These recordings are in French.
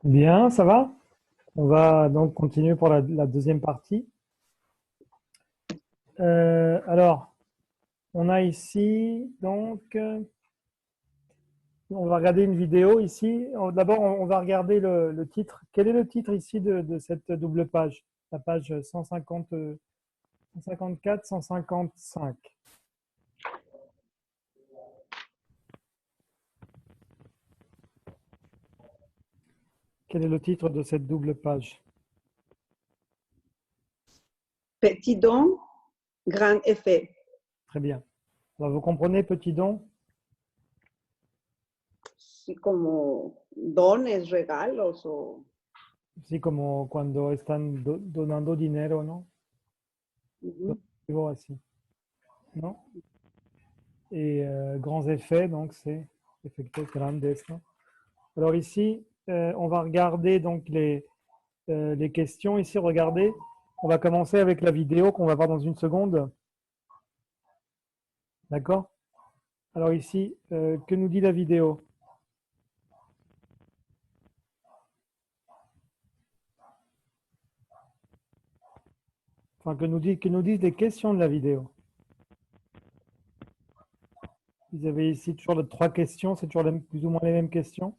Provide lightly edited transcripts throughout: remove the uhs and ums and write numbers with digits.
Bien, ça va? On va donc continuer pour la deuxième partie. Alors, on a ici, donc, on va regarder une vidéo ici. D'abord, on va regarder le titre. Quel est le titre ici de cette double page? La page 150, 154, 155. Quel est le titre de cette double page? Petit don, grand effet. Très bien. Alors, vous comprenez, petit don? Sí, como dones, regalos o... Sí, como cuando están donando dinero, ¿no? Algo así, ¿no? Et grands effets, donc c'est effectos grandes, non? Alors ici, on va regarder donc les questions. Ici, regardez, on va commencer avec la vidéo qu'on va voir dans une seconde. D'accord? Alors ici, que nous dit la vidéo? Enfin, que nous disent les questions de la vidéo. Vous avez ici toujours les trois questions, c'est toujours plus ou moins les mêmes questions.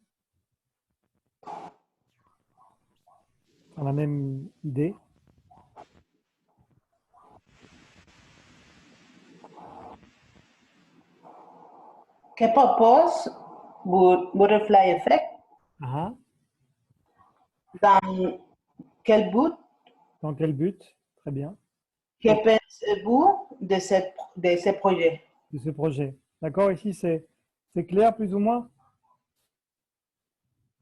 Enfin, la même idée. ¿Qué propose Butterfly Effect? Ah, Dans quel but? dans quel but? Très bien. Que pensez-vous de ce projet? De ce projet. D'accord, ici c'est clair plus ou moins?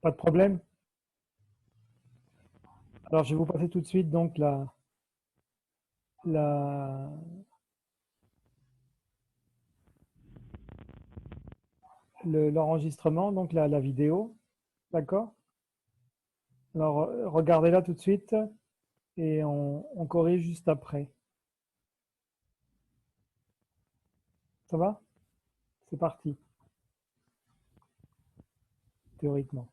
Pas de problème? Alors, je vais vous passer tout de suite donc la, l'enregistrement, donc la vidéo. D'accord? Alors, regardez-la tout de suite et on corrige juste après. Ça va? C'est parti, théoriquement.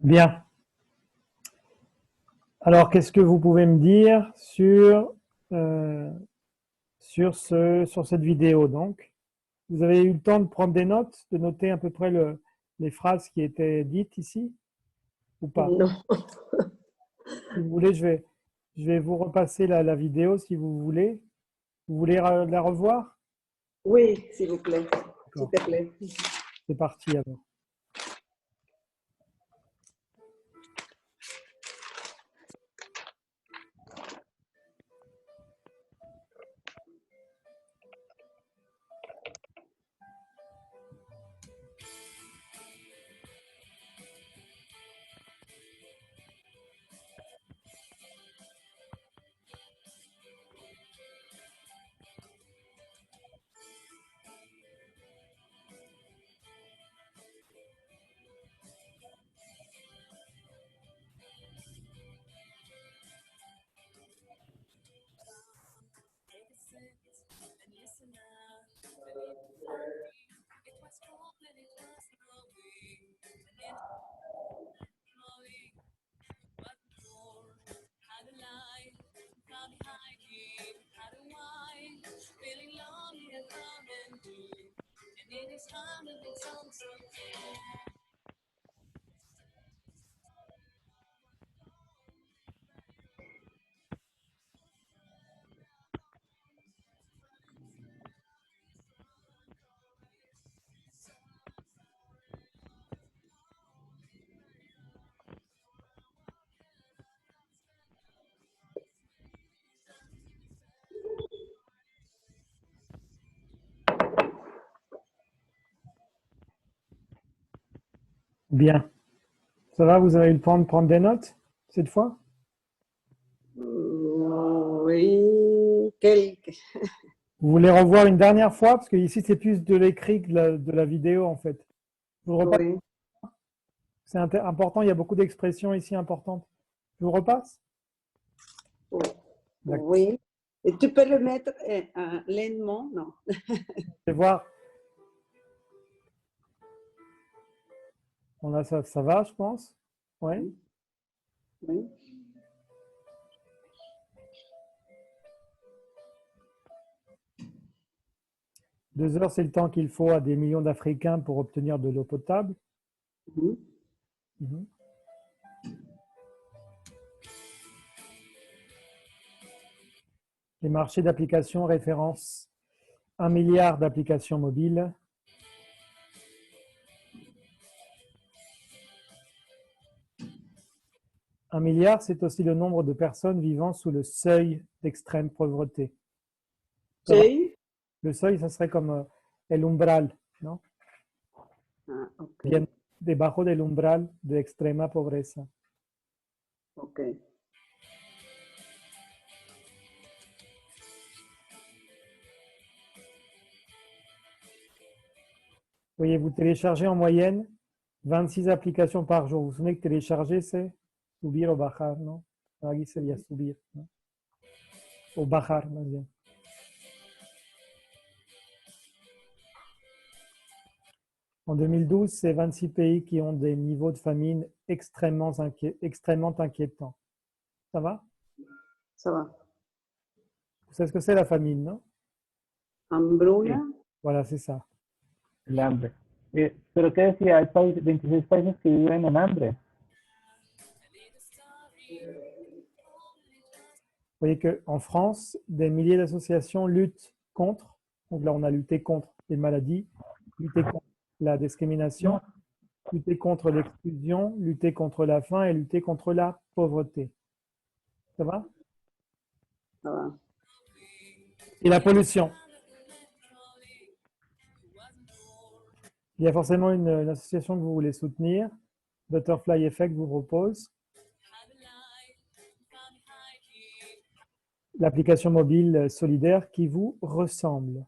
Bien. Alors, qu'est-ce que vous pouvez me dire sur cette vidéo donc? Vous avez eu le temps de prendre des notes, de noter à peu près les phrases qui étaient dites ici ou pas? No. Si vous voulez, je vais vous repasser la vidéo si vous voulez. Vous voulez la revoir? Oui, s'il vous plaît. S'il D'accord, te plaît. c'est parti alors. Bien. Ça va, vous avez eu le temps de prendre des notes cette fois? Oui, quelques. Vous voulez revoir une dernière fois? Parce que ici, c'est plus de l'écrit que de la vidéo, en fait. Je vous le repasse. Oui, C'est important, il y a beaucoup d'expressions ici importantes. Je vous repasse? D'accord. oui. Et tu peux le mettre lentement, non? Je vais voir. Bon, là, ça va, je pense. Oui. Oui. 2 heures, c'est le temps qu'il faut à des millions d'Africains pour obtenir de l'eau potable. Mhm. Mhm. Les marchés d'applications référencent 1 milliard d'applications mobiles. Un milliard, c'est aussi le nombre de personnes vivant sous le seuil d'extrême pauvreté. Ça va? Sí. Le seuil, ça serait comme el umbral, ¿no? Ah, ok. Bien debajo del umbral de extrema pobreza. Ok. Voyez, vous téléchargez en moyenne 26 applications par jour. Vous vous souvenez que télécharger, c'est subir o bajar, ¿no? Aquí sería subir, ¿no? O bajar, más bien. En 2012, c'est 26 pays qui ont des niveaux de famine extrêmement inquiétants. Ça va? Ça va. Vous savez ce que c'est la famine, non? Hambruna. Voilà, c'est ça. El hambre. Pero ¿qué decía? Hay 26 países que viven en hambre. Vous voyez qu'en France, des milliers d'associations luttent contre, donc là on a lutté contre les maladies, lutter contre la discrimination, lutter contre l'exclusion, lutter contre la faim et lutter contre la pauvreté. Ça va? Ça va. Et la pollution. Il y a forcément une association que vous voulez soutenir. Butterfly Effect vous propose l'application mobile solidaire qui vous ressemble.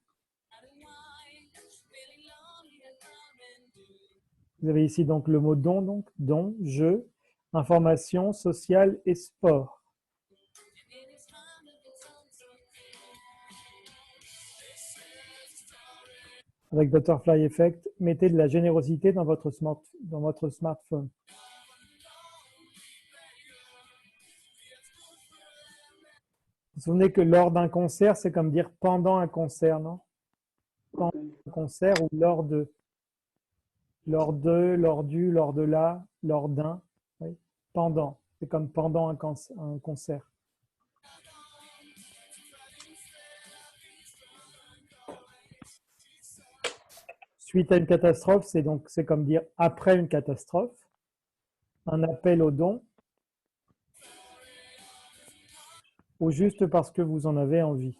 Vous avez ici donc le mot don, don, jeu, information, social et sport. Avec Butterfly Effect, mettez de la générosité dans votre smartphone. Vous vous souvenez que lors d'un concert, c'est comme dire pendant un concert, non? Pendant un concert ou lors de, lors du, lors de la, lors d'un. Oui. Pendant, c'est comme pendant un concert. Suite à une catastrophe, c'est comme dire après une catastrophe. Un appel au don, ou juste parce que vous en avez envie.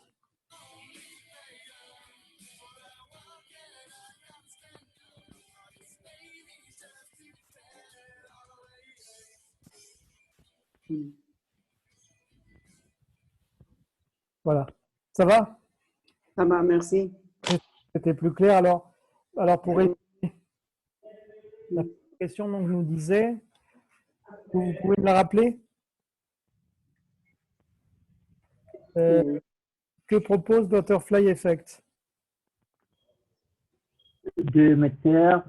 Voilà. Ça va? Ça va, merci. C'était plus clair. Alors pour la question donc nous disait, vous pouvez me la rappeler? Que propose Butterfly Effect? De mettre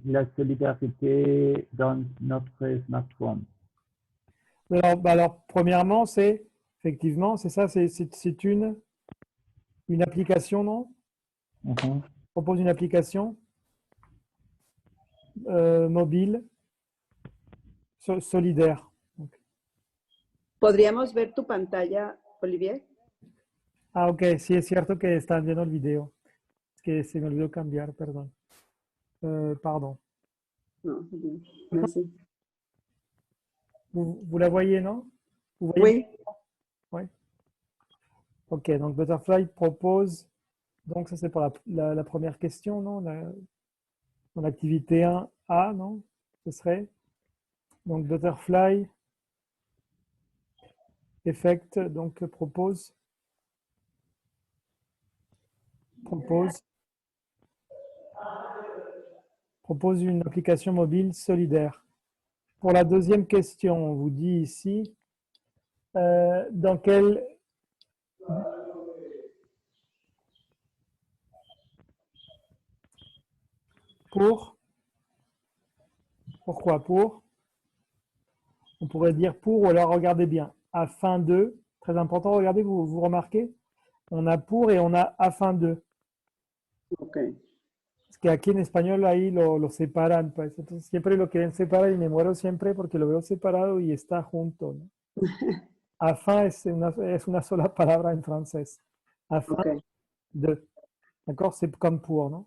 la solidarité dans notre smartphone. Alors, premièrement, c'est effectivement, c'est ça, c'est une application, non? Uh-huh. Propose une application mobile solidaire. Donc. ¿Podríamos ver tu pantalla, Olivier? Ah, ok, sí es cierto que están viendo el video. Es que se me olvidó cambiar, perdón. Pardon. No, merci. Vous la voyez, non? Vous voyez? Oui. Oui. Ok, donc Butterfly propose, donc ça c'est pour la première question, non? Dans l'activité 1A, non? ce serait donc butterfly effect, donc propose une application mobile solidaire. Pour la deuxième question, on vous dit ici, dans quel... Pourquoi pour? On pourrait dire pour, ou alors regardez bien, afin de, très important, regardez, vous remarquez, on a pour et on a afin de. Ok. Es que aquí en español ahí lo separan, pues. Entonces siempre lo quieren separar y me muero siempre porque lo veo separado y está junto, ¿no? Afin es una sola palabra en francés. Afin Ok. de. D'accord? C'est comme pour, non?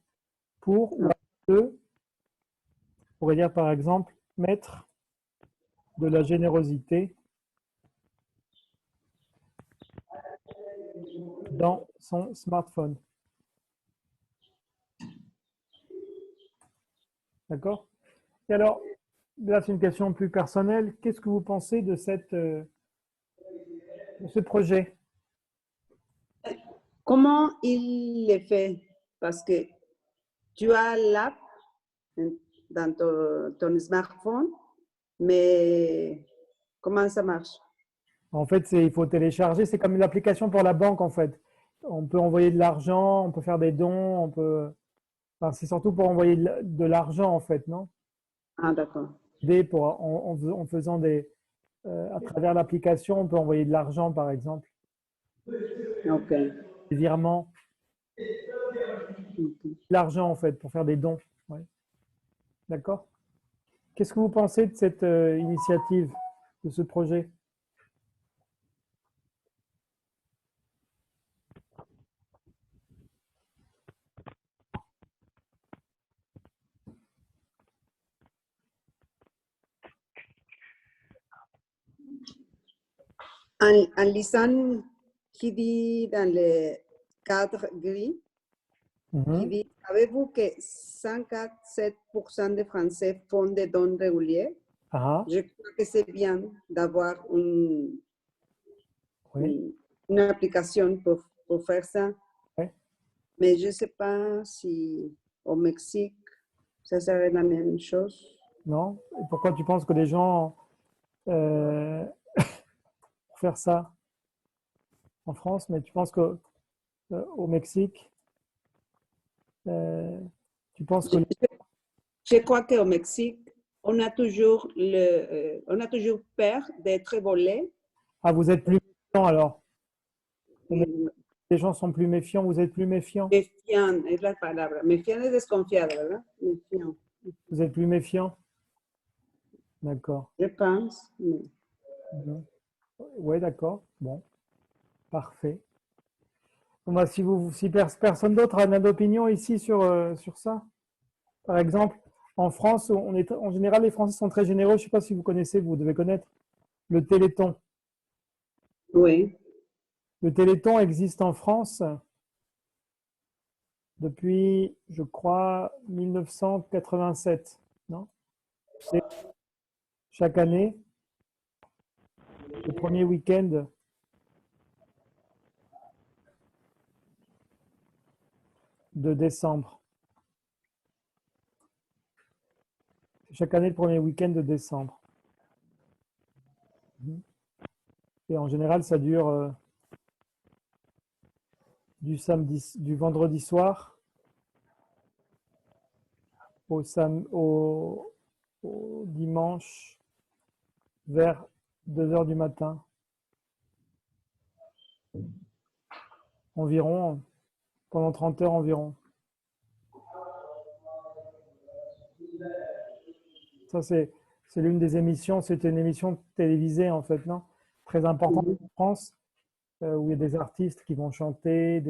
Pour ou Ah. afin de, on pourrait dire par exemple, mettre de la générosité dans son smartphone. D'accord? Et alors, là, c'est une question plus personnelle. Qu'est-ce que vous pensez de ce projet? Comment il le fait? Parce que tu as l'app dans ton smartphone, mais comment ça marche? En fait, il faut télécharger. C'est comme une application pour la banque, en fait. On peut envoyer de l'argent, on peut faire des dons, on peut... Enfin, c'est surtout pour envoyer de l'argent, en fait, non? Ah, d'accord. En faisant des... à travers l'application, on peut envoyer de l'argent, par exemple. Ok. Des virements. Ok. L'argent, en fait, pour faire des dons. Ouais. D'accord? Qu'est-ce que vous pensez de cette initiative, de ce projet? En lisant qui dit dans le cadre gris, qui dit, savez-vous que 57% des Français font des dons réguliers? Ah, Je crois que c'est bien d'avoir oui. une application pour faire ça. Ouais. Mais je ne sais pas si au Mexique, ça serait la même chose. Non? Et pourquoi tu penses que les gens pour faire ça en France, mais tu penses que au Mexique, tu penses que... Je crois qu'au Mexique, on a toujours peur d'être volé. Ah, vous êtes plus méfiant alors? Les gens sont plus méfiants, vous êtes plus méfiant? Méfiant es la palabra. Méfiant es desconfiado, ¿verdad? Méfiant. Vous êtes plus méfiant? D'accord. Je pense. Mais... Oui, d'accord. Bon, parfait. Bon, bah, si personne d'autre a d'opinion ici sur ça, par exemple, en France, en général, les Français sont très généreux. Je ne sais pas si vous connaissez, vous devez connaître le Téléthon. Oui. Le Téléthon existe en France depuis, je crois, 1987. Non? C'est chaque année, le premier week-end de décembre. Chaque année, le premier week-end de décembre. Et en général, ça dure du vendredi soir au dimanche vers 2 heures du matin. Environ, pendant 30 heures environ. Ça, c'est l'une des émissions, c'est une émission télévisée en fait, non? Très importante en France, où il y a des artistes qui vont chanter,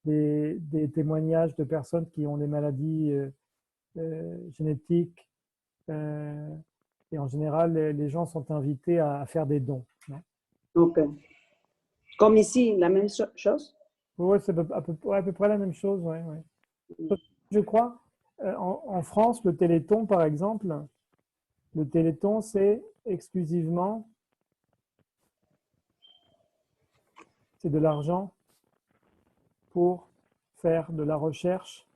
des témoignages de personnes qui ont des maladies génétiques. Et en général, les gens sont invités à faire des dons. Non? Ok. Comme ici, la même chose? Oui, c'est à peu près la même chose. Ouais. Je crois, en France, le Téléthon, par exemple, Le Téléthon, c'est exclusivement, c'est de l'argent pour faire de la recherche,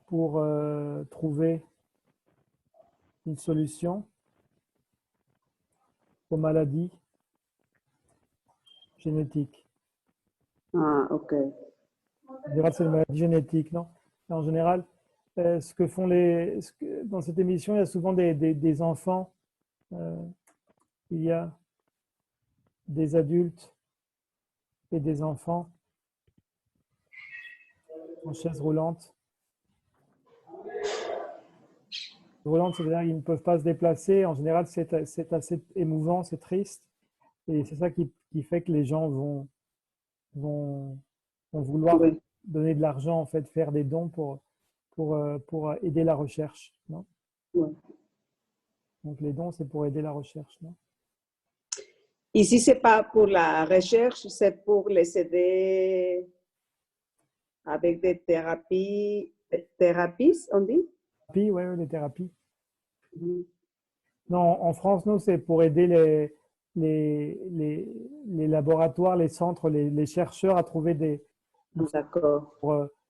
pour trouver une solution aux maladies génétiques. Ah, ok. En général, c'est une maladie génétique, non? En général, ce que font dans cette émission, il y a souvent des enfants, il y a des adultes et des enfants en chaise roulante. Roulante, c'est-à-dire qu'ils ne peuvent pas se déplacer. En général, c'est assez émouvant, c'est triste. Et c'est ça qui fait que les gens vont vouloir Oui. donner de l'argent, en fait, faire des dons pour aider la recherche, non? Oui. Donc les dons, c'est pour aider la recherche, non? Et si ce n'est pas pour la recherche, c'est pour les aider avec des thérapies, on dit? Oui, les thérapies. Mhm. Non, en France, nous, c'est pour aider les laboratoires, les centres, les chercheurs à trouver D'accord.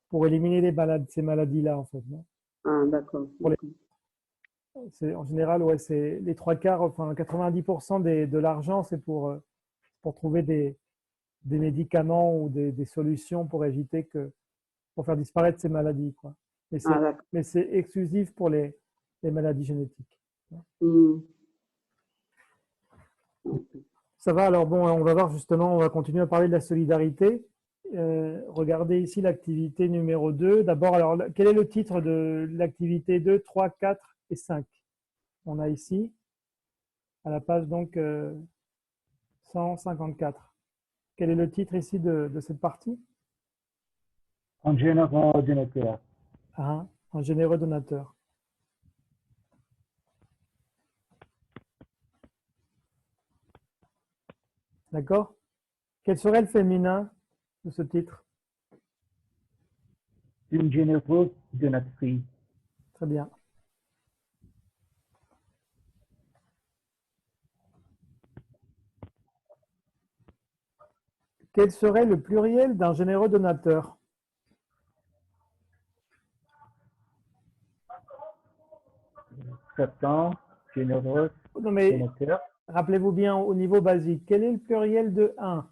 pour éliminer ces maladies-là, en fait, non? Ah, d'accord. En général, ouais, c'est les 3/4, enfin 90% de l'argent, c'est pour trouver des médicaments ou des solutions pour pour faire disparaître ces maladies, quoi. Ah, d'accord. Mais c'est exclusif pour les maladies génétiques. Mm. Ça va, alors bon, on va voir justement, on va continuer à parler de la solidarité. Regardez ici l'activité numéro 2. D'abord, alors, quel est le titre de l'activité 2, 3, 4 et 5? On a ici, à la page donc 154. Quel est le titre ici de cette partie? Un généreux donateur. Ah, un généreux donateur. D'accord? Quel serait le féminin de ce titre? Une généreuse donatrice. Très bien. Quel serait le pluriel d'un généreux donateur? Certain, généreuse, Non, mais donateur. rappelez-vous bien au niveau basique, quel est le pluriel de 1?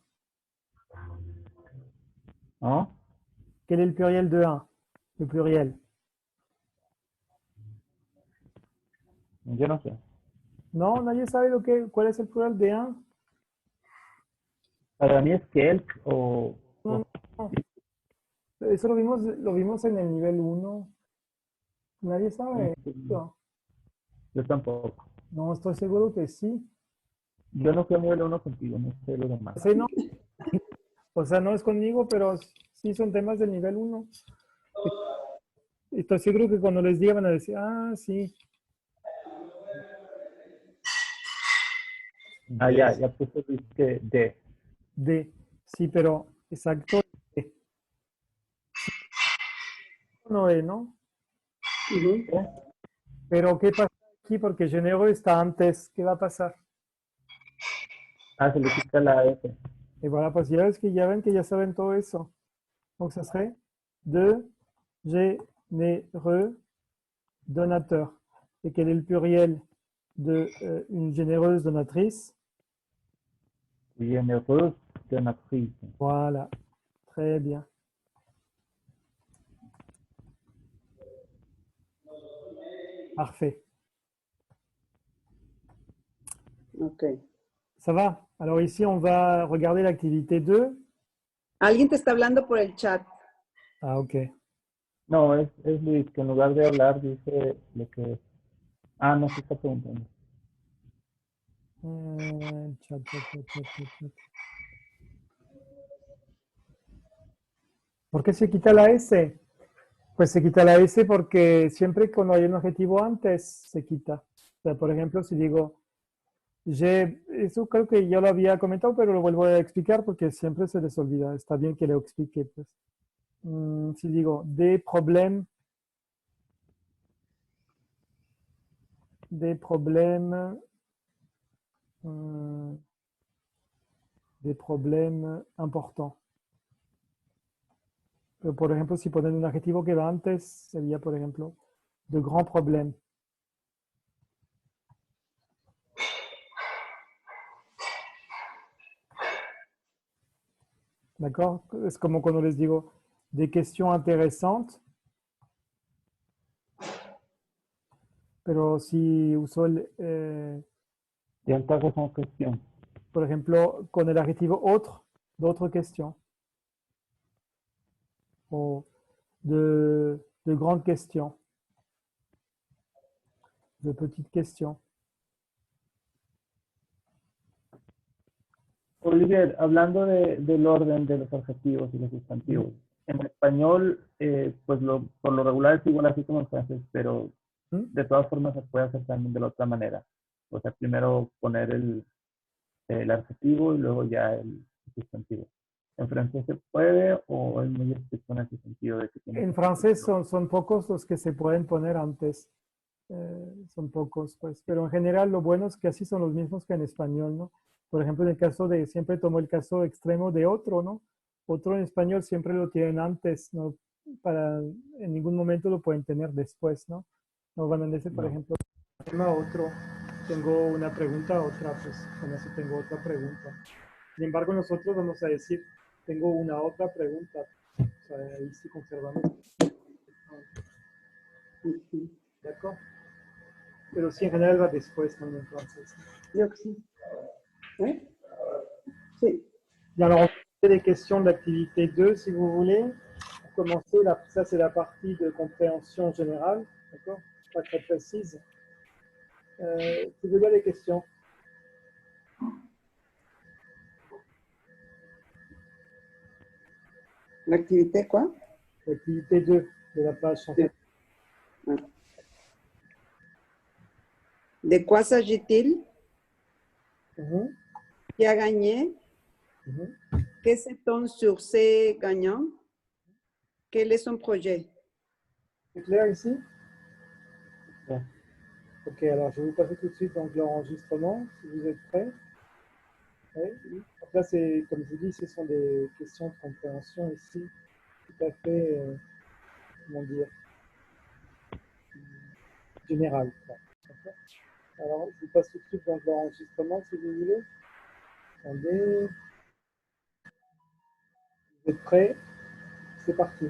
Hein? Quel est le pluriel de 1? Le pluriel. Yo no sé. No, nadie sabe cuál es el plural de 1. Para mí es quelques o No, no. Eso lo vimos en el nivel 1. Nadie sabe. No, yo tampoco. no, estoy seguro que sí. Yo no fui a nivel 1 contigo, no sé lo demás. Sí, no. O sea, no es conmigo, pero sí son temas del nivel 1. Estoy seguro que cuando les diga van a decir, ah, sí. Ah, ya puse que de. Sí, pero exacto. De. No es, ¿no? Ujú. Pero ¿qué pasa aquí? Porque généreux está antes. ¿Qué va a pasar? Ah, se le quita la F. Et voilà, parce que ya ven que ya saben todo eso. Donc, ça serait de généreux donateur. Et quel est le pluriel de une généreuse donatrice? Généreuse donatrice. Voilà, très bien. Parfait. Ok. Ça va? Alors ici, on va regarder l'activité 2. Alguien te está hablando por el chat. Ah, ok. No, es Luis, que en lugar de hablar dice lo que... Ah, no, se está preguntando. Chat. ¿Por qué se quita la S? Pues se quita la S porque siempre cuando hay un adjetivo antes se quita. O sea, por ejemplo, si digo, eso creo que ya lo había comentado, pero lo vuelvo a explicar porque siempre se les olvida. Está bien que lo explique, pues. Si digo, des problèmes des problèmes importants. Pero, por ejemplo, si ponen un adjetivo que va antes, sería, por ejemplo, de grands problèmes. D'accord? Es como cuando les digo des questions intéressantes, pero si uso Y alta razón cuestión. por ejemplo, con el adjetivo autre, d'autres questions. O de grandes questions, de petites questions. Olivier, hablando del orden de los adjetivos y los sustantivos, en español, pues por lo regular es igual así como en francés, pero de todas formas se puede hacer también de la otra manera. O sea, primero poner el adjetivo y luego ya el sustantivo. ¿En francés se puede o es muy estricto en ese sentido de que tiene En que francés son pocos los que se pueden poner antes. Son pocos, pues. Pero en general lo bueno es que así son los mismos que en español, ¿no? Por ejemplo, en el caso de, siempre tomo el caso extremo de otro, ¿no? Otro en español siempre lo tienen antes, ¿no? En ningún momento lo pueden tener después, ¿no? No van a decir, por ejemplo, tema otro, tengo una pregunta, otra, pues con eso tengo otra pregunta. Sin embargo, nosotros vamos a decir, tengo una otra pregunta. O sea, ahí sí conservamos. ¿D'accord? Pero sí, en general va después también, entonces. Yo que sí. Sí. Et alors, on fait des questions d'activité 2, si vous voulez. Pour commencer, là, ça, c'est la partie de compréhension générale, d'accord? Pas très précise. Si vous avez des questions. L'activité quoi? L'activité 2 de la page 104. De quoi s'agit-il? Mhm. Qui a gagné? Que sait-on sur ces gagnants? Quel est son projet? C'est clair ici? Ouais. Ok, alors je vais vous passer tout de suite donc l'enregistrement, si vous êtes prêts. Oui. Donc là, c'est, comme je vous dis, ce sont des questions de compréhension ici, tout à fait, comment dire, générales. Alors, je vous passe tout de suite donc l'enregistrement, si vous voulez. Attendez. Vous êtes prêts? C'est parti.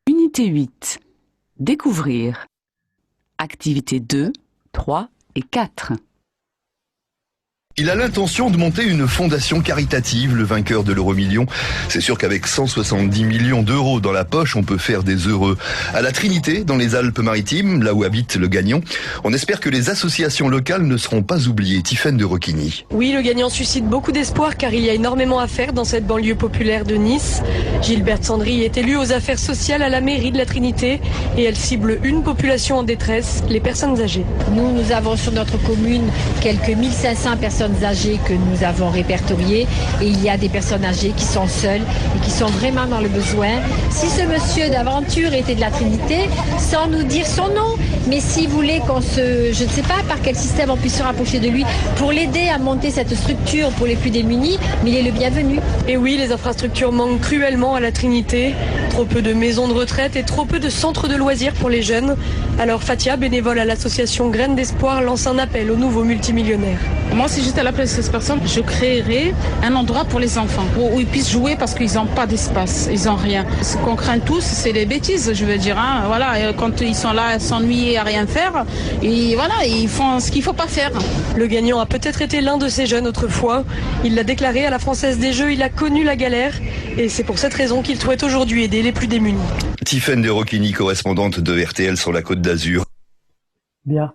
Unité 8. Découvrir. Activités 2, 3 et 4. Il a l'intention de monter une fondation caritative, le vainqueur de l'euro-million. C'est sûr qu'avec 170 millions d'euros dans la poche, on peut faire des heureux. À la Trinité, dans les Alpes-Maritimes, là où habite le gagnant, on espère que les associations locales ne seront pas oubliées. Tiffaine de Roquigny. Oui, le gagnant suscite beaucoup d'espoir car il y a énormément à faire dans cette banlieue populaire de Nice. Gilberte Sandry est élue aux affaires sociales à la mairie de la Trinité et elle cible une population en détresse, les personnes âgées. Nous avons sur notre commune quelques 1500 personnes âgées que nous avons répertoriées et il y a des personnes âgées qui sont seules et qui sont vraiment dans le besoin. Si ce monsieur d'aventure était de la Trinité, sans nous dire son nom, mais s'il voulait je ne sais pas par quel système on puisse se rapprocher de lui pour l'aider à monter cette structure pour les plus démunis, mais il est le bienvenu. Et oui, les infrastructures manquent cruellement à la Trinité. Trop peu de maisons de retraite et trop peu de centres de loisirs pour les jeunes. Alors Fatia, bénévole à l'association Graines d'Espoir, lance un appel aux nouveaux multimillionnaires. Moi, si j'étais à la place de ces personnes, je créerais un endroit pour les enfants, où ils puissent jouer parce qu'ils n'ont pas d'espace, ils n'ont rien. Ce qu'on craint tous, c'est les bêtises, je veux dire. Hein. Voilà, quand ils sont là à s'ennuyer, à rien faire, et voilà, ils font ce qu'il ne faut pas faire. Le gagnant a peut-être été l'un de ces jeunes autrefois. Il l'a déclaré à la Française des Jeux, il a connu la galère et c'est pour cette raison qu'il souhaite aujourd'hui aider les plus démunis. Tiffaine de Roquigny, correspondante de RTL sur la Côte d'Azur. Bien.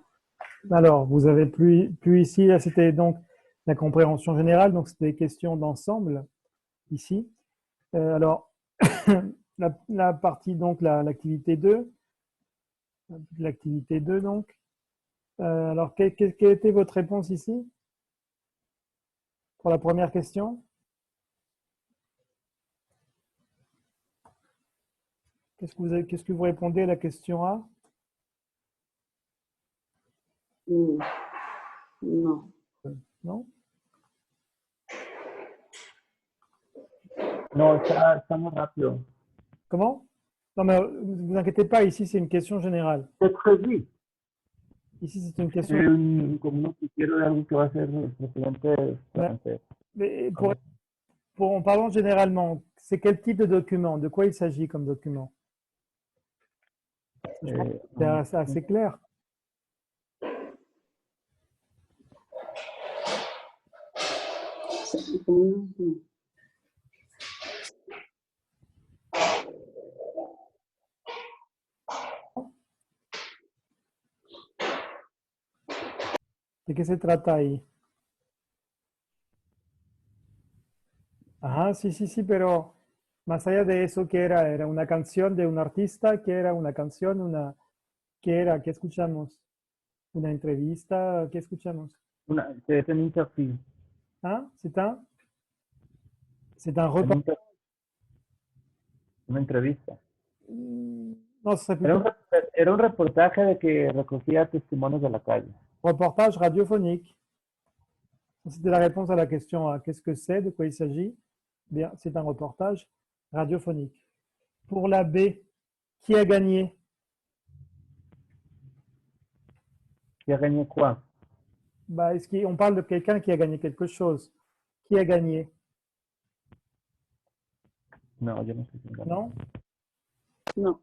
Alors, vous avez plus ici, là c'était donc la compréhension générale, donc c'était des questions d'ensemble ici. Alors, la partie donc l'activité 2. L'activité 2 donc. Alors, quelle était votre réponse ici pour la première question? Qu'est-ce que vous répondez à la question A? Mm, no. Non? No, está muy rápido. Comment? Non, mais ne vous inquiétez pas, ici c'est une question générale. C'est prévu. Ici c'est une C'est question. como un noticiero de algo que va a ser el presidente francés. Mais en parlant généralement, c'est quel type de document? De quoi il s'agit comme document? C'est assez clair. Mm. ¿De qué se trata ahí? Ajá, sí, pero más allá de eso, ¿qué era? ¿Era una canción de un artista? ¿Qué era una canción? ¿Qué era? ¿Qué escuchamos? ¿Una entrevista? ¿Qué escuchamos? C'est un interview. ¿Ah? C'est un reportage. Una entrevista. No, ce serait plutôt Era un reportaje de que recogía testimonios de la calle. reportage radiophonique. C'était la réponse à la question à qu'est-ce que c'est, de quoi il s'agit. Bien, c'est un reportage radiophonique. Pour la B, qui a gagné? Qui a gagné quoi? Bah, on parle de quelqu'un qui a gagné quelque chose. Qui a gagné? No, yo no sé si ganó. Non? No.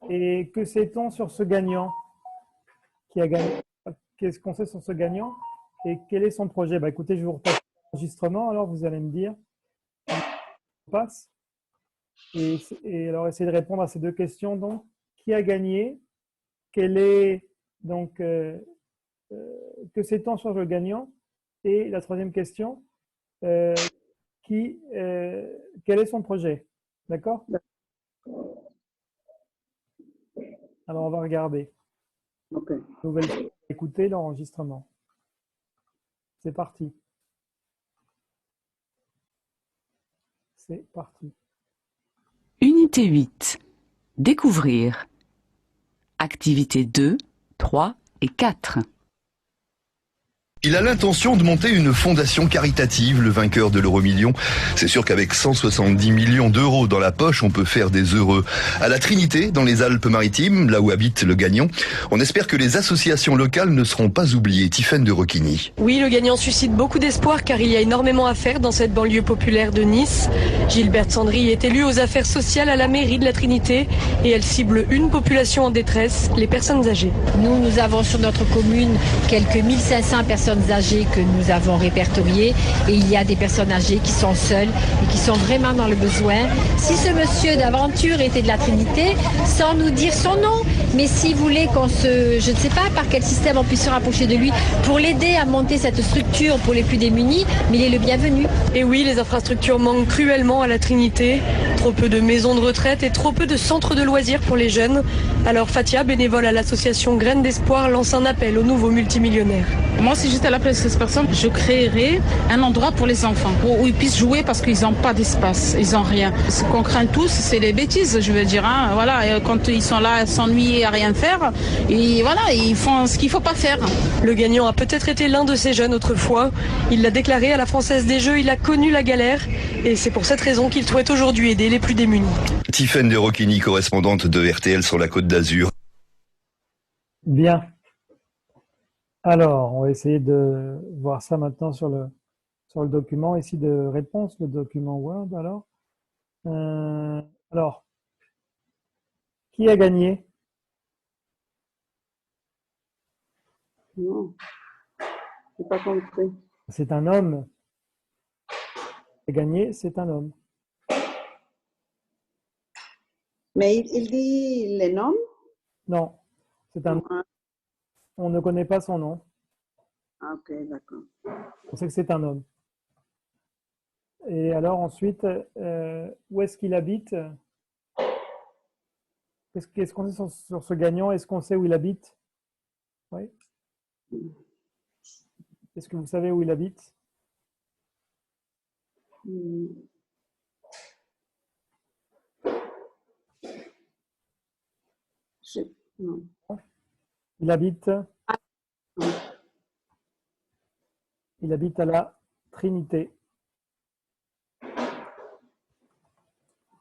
Et que sait-on sur ce gagnant qui a gagné? Qu'est-ce qu'on sait sur ce gagnant? Et quel est son projet? Bah, écoutez, je vais vous repasser l'enregistrement, alors vous allez me dire. On passe. Et alors, essayez de répondre à ces deux questions. Donc, qui a gagné? Quel est, donc, que sait-on sur le gagnant? Et la troisième question, quel est son projet? D'accord? Alors, on va regarder. Ok. Écoutez l'enregistrement. C'est parti. C'est parti. Unité 8. Découvrir. Activités 2, 3 et 4. Il a l'intention de monter une fondation caritative, le vainqueur de l'euro-million. C'est sûr qu'avec 170 millions d'euros dans la poche, on peut faire des heureux. À la Trinité, dans les Alpes-Maritimes, là où habite le gagnant, on espère que les associations locales ne seront pas oubliées. Tiffaine de Roquigny. Oui, le gagnant suscite beaucoup d'espoir car il y a énormément à faire dans cette banlieue populaire de Nice. Gilberte Sandry est élue aux affaires sociales à la mairie de la Trinité et elle cible une population en détresse, les personnes âgées. Nous avons sur notre commune quelques 1500 personnes âgées que nous avons répertoriées et il y a des personnes âgées qui sont seules et qui sont vraiment dans le besoin. Si ce monsieur d'aventure était de la Trinité, sans nous dire son nom, mais s'il voulait je ne sais pas par quel système on puisse se rapprocher de lui pour l'aider à monter cette structure pour les plus démunis, mais il est le bienvenu. Et oui, les infrastructures manquent cruellement à la Trinité. Trop peu de maisons de retraite et trop peu de centres de loisirs pour les jeunes. Alors Fatia, bénévole à l'association Graines d'Espoir, lance un appel aux nouveaux multimillionnaires. Moi, si j'étais à la place de ces personnes, je créerais un endroit pour les enfants, où ils puissent jouer parce qu'ils n'ont pas d'espace, ils n'ont rien. Ce qu'on craint tous, c'est les bêtises, je veux dire. Hein. Voilà, quand ils sont là à s'ennuyer, à rien faire, et voilà, ils font ce qu'il ne faut pas faire. Le gagnant a peut-être été l'un de ces jeunes autrefois. Il l'a déclaré à la Française des Jeux, il a connu la galère et c'est pour cette raison qu'il souhaite aujourd'hui aider les plus démunis. Tiffaine de Roquigny, correspondante de RTL sur la Côte d'Azur. Bien. Alors, on va essayer de voir ça maintenant sur le document ici de réponse, le document Word. Alors, qui a gagné? Non, je n'ai pas compris. C'est un homme. Qui a gagné, c'est un homme. Mais il dit le nom? Non, c'est un. On ne connaît pas son nom. Ah, ok, d'accord. On sait que c'est un homme. Et alors ensuite, où est-ce qu'il habite? Qu'est-ce qu'on sait sur ce gagnant? Est-ce qu'on sait où il habite? Oui. Est-ce que vous savez où il habite? Non. Il habite Il habite à la Trinité,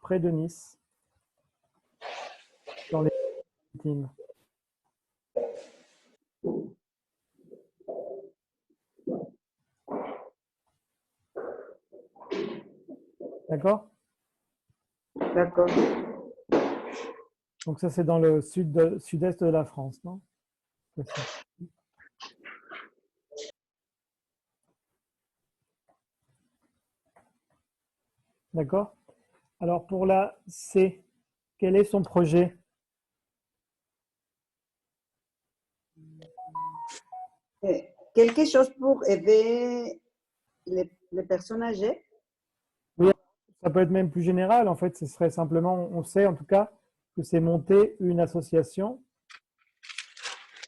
près de Nice, dans les Maritimes. D'accord? D'accord. Donc ça, c'est dans le sud-est de la France, non? D'accord? Alors pour la C, quel est son projet? Quelque chose pour aider les personnes âgées? Oui, ça peut être même plus général. En fait, ce serait simplement, on sait en tout cas que c'est monter une association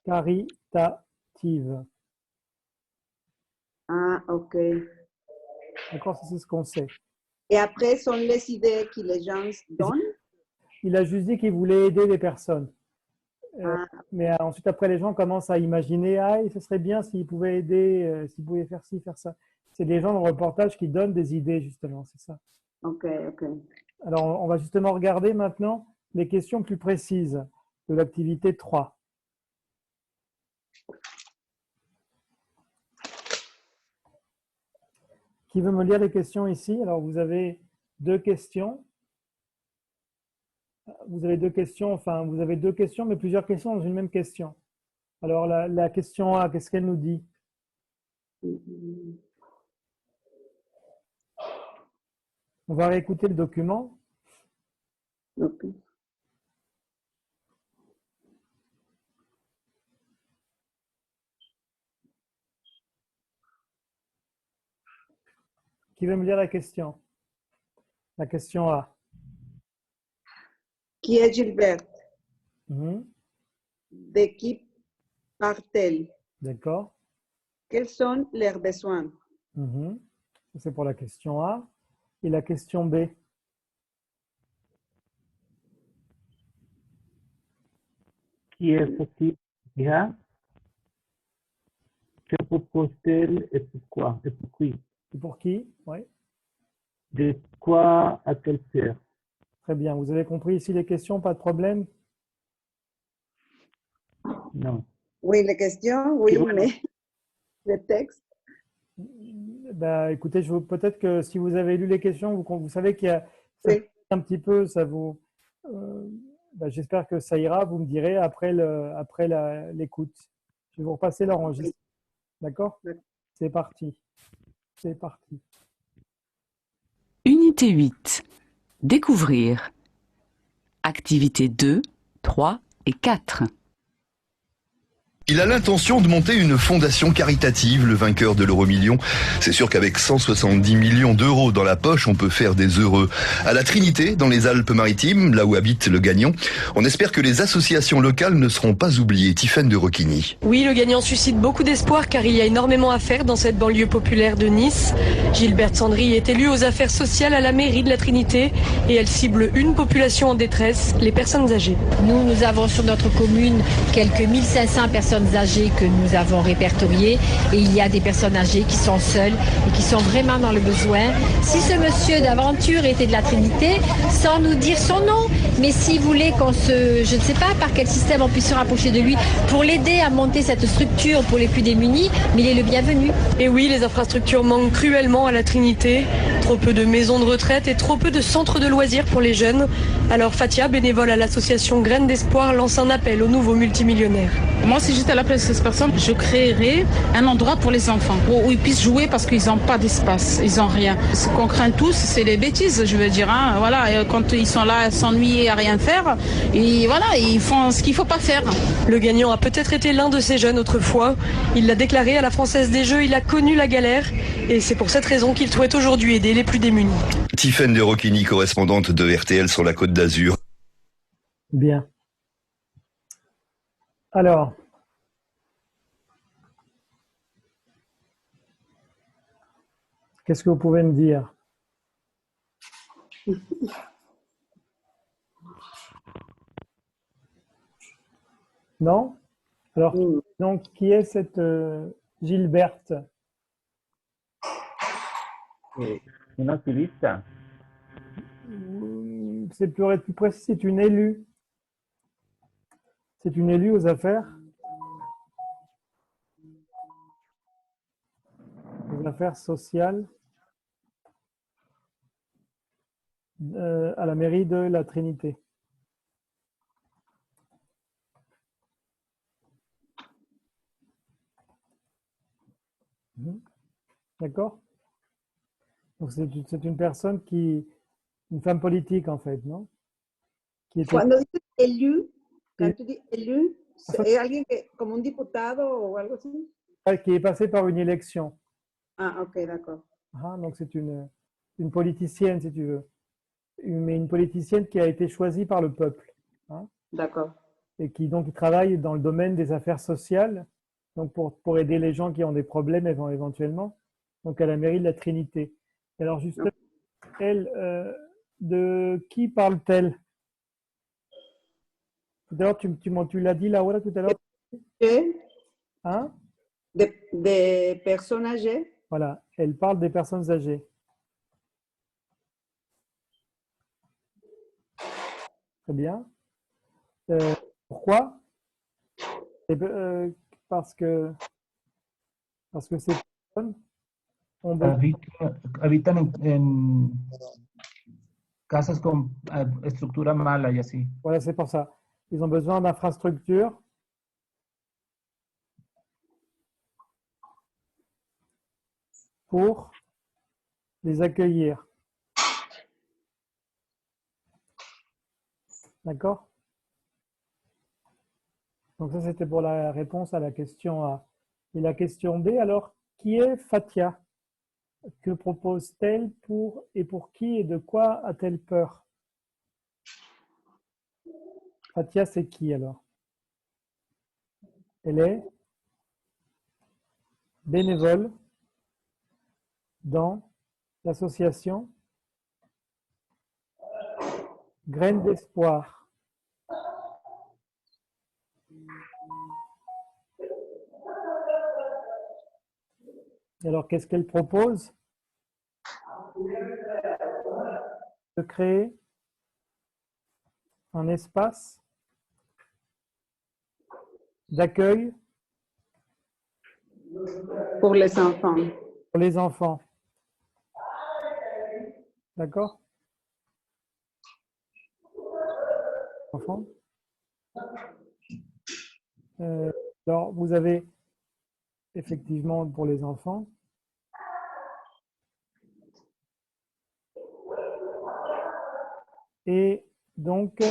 caritative. Ah, ok. D'accord, ça c'est ce qu'on sait. Et après, sont les idées que les gens donnent? Il a juste dit qu'il voulait aider les personnes. Mais ensuite, après, les gens commencent à imaginer, ah, ce serait bien s'ils pouvaient aider, s'ils pouvaient faire ci, faire ça. C'est des gens dans le reportage qui donnent des idées, justement, c'est ça. Ok, ok. Alors, on va justement regarder maintenant les questions plus précises de l'activité 3. Qui veut me lire les questions ici? Alors, vous avez deux questions. Vous avez deux questions, mais plusieurs questions dans une même question. Alors, la question A, qu'est-ce qu'elle nous dit? On va réécouter le document. Okay. Qui veut me lire la question? La question A. Qui est Gilbert? Mhm. De qui part-elle? D'accord. Quels sont leurs besoins? Mhm. C'est pour la question A. Et la question B. Qui est cette hija? Que propose-t-elle et pourquoi? Et pour qui? Et pour qui? Oui. De quoi a-t-elle peur? Très bien. Vous avez compris ici les questions, pas de problème? Non. Oui, les questions, oui, Bueno. mais le texte. Bah, écoutez, peut-être que si vous avez lu les questions, vous savez qu'il y a Oui. un petit peu, ça vous. J'espère que ça ira. Vous me direz après l'écoute. Je vais vous repasser l'enregistrement. D'accord? C'est parti. C'est parti. Unité 8. Découvrir. Activités 2, 3 et 4. Il a l'intention de monter une fondation caritative, le vainqueur de l'euro-million. C'est sûr qu'avec 170 millions d'euros dans la poche, on peut faire des heureux. À la Trinité, dans les Alpes-Maritimes, là où habite le gagnant, on espère que les associations locales ne seront pas oubliées. Tiffaine de Roquigny. Oui, le gagnant suscite beaucoup d'espoir car il y a énormément à faire dans cette banlieue populaire de Nice. Gilberte Sandry est élue aux affaires sociales à la mairie de la Trinité et elle cible une population en détresse, les personnes âgées. Nous avons sur notre commune quelques 1500 personnes âgées que nous avons répertoriées et il y a des personnes âgées qui sont seules et qui sont vraiment dans le besoin. Si ce monsieur d'aventure était de la Trinité, sans nous dire son nom, mais s'il voulait je ne sais pas par quel système on puisse se rapprocher de lui pour l'aider à monter cette structure pour les plus démunis, mais il est le bienvenu. Et oui, les infrastructures manquent cruellement à la Trinité. Trop peu de maisons de retraite et trop peu de centres de loisirs pour les jeunes. Alors Fatia, bénévole à l'association Graines d'Espoir, lance un appel aux nouveaux multimillionnaires. Moi, si j'étais à la place de ces personnes, je créerais un endroit pour les enfants, où ils puissent jouer parce qu'ils n'ont pas d'espace, ils n'ont rien. Ce qu'on craint tous, c'est les bêtises, je veux dire. Hein. Voilà, quand ils sont là à s'ennuyer, à rien faire, et voilà, ils font ce qu'il ne faut pas faire. Le gagnant a peut-être été l'un de ces jeunes autrefois. Il l'a déclaré à la Française des Jeux, il a connu la galère et c'est pour cette raison qu'il souhaite aujourd'hui aider les plus démunis. Tiffaine de Roquigny, correspondante de RTL sur la Côte d'Azur. Bien. Alors, qu'est-ce que vous pouvez me dire? Non? Alors, donc, qui est cette Gilberte? Une activista. C'est pour être plus précis, c'est une élue. C'est une élue aux affaires. Aux affaires sociales à la mairie de la Trinité. D'accord? Donc c'est une personne une femme politique en fait, non? Cuando dices élu, quand tu dis élu, ¿es alguien que, como un diputado o algo así? Qui est passée par une élection. Ah, ok, d'accord. Ah, donc c'est une politicienne, si tu veux. Mais une politicienne qui a été choisie par le peuple. Hein? D'accord. Et qui donc travaille dans le domaine des affaires sociales, donc pour aider les gens qui ont des problèmes éventuellement, donc à la mairie de la Trinité. Et alors justement, elle, de qui parle-t-elle? Tout à l'heure, tu l'as dit, Laura, tout à l'heure. Hein? De personnes âgées. Voilà, elle parle des personnes âgées. Très bien. Pourquoi? Parce que ces personnes ont habitan en casas con estructura mala y así. Voilà, c'est pour ça. Ils ont besoin d'infrastructures pour les accueillir. D'accord? Donc ça, c'était pour la réponse à la question A. Et la question B, alors, qui est Fatia? Que propose-t-elle et pour qui et de quoi a-t-elle peur? Fatia, c'est qui alors? Elle est bénévole dans l'association Graines d'Espoir. Et alors, qu'est-ce qu'elle propose? De créer un espace d'accueil pour les enfants. Pour les enfants. D'accord? Enfants. Alors, vous avez effectivement pour les enfants. Et donc,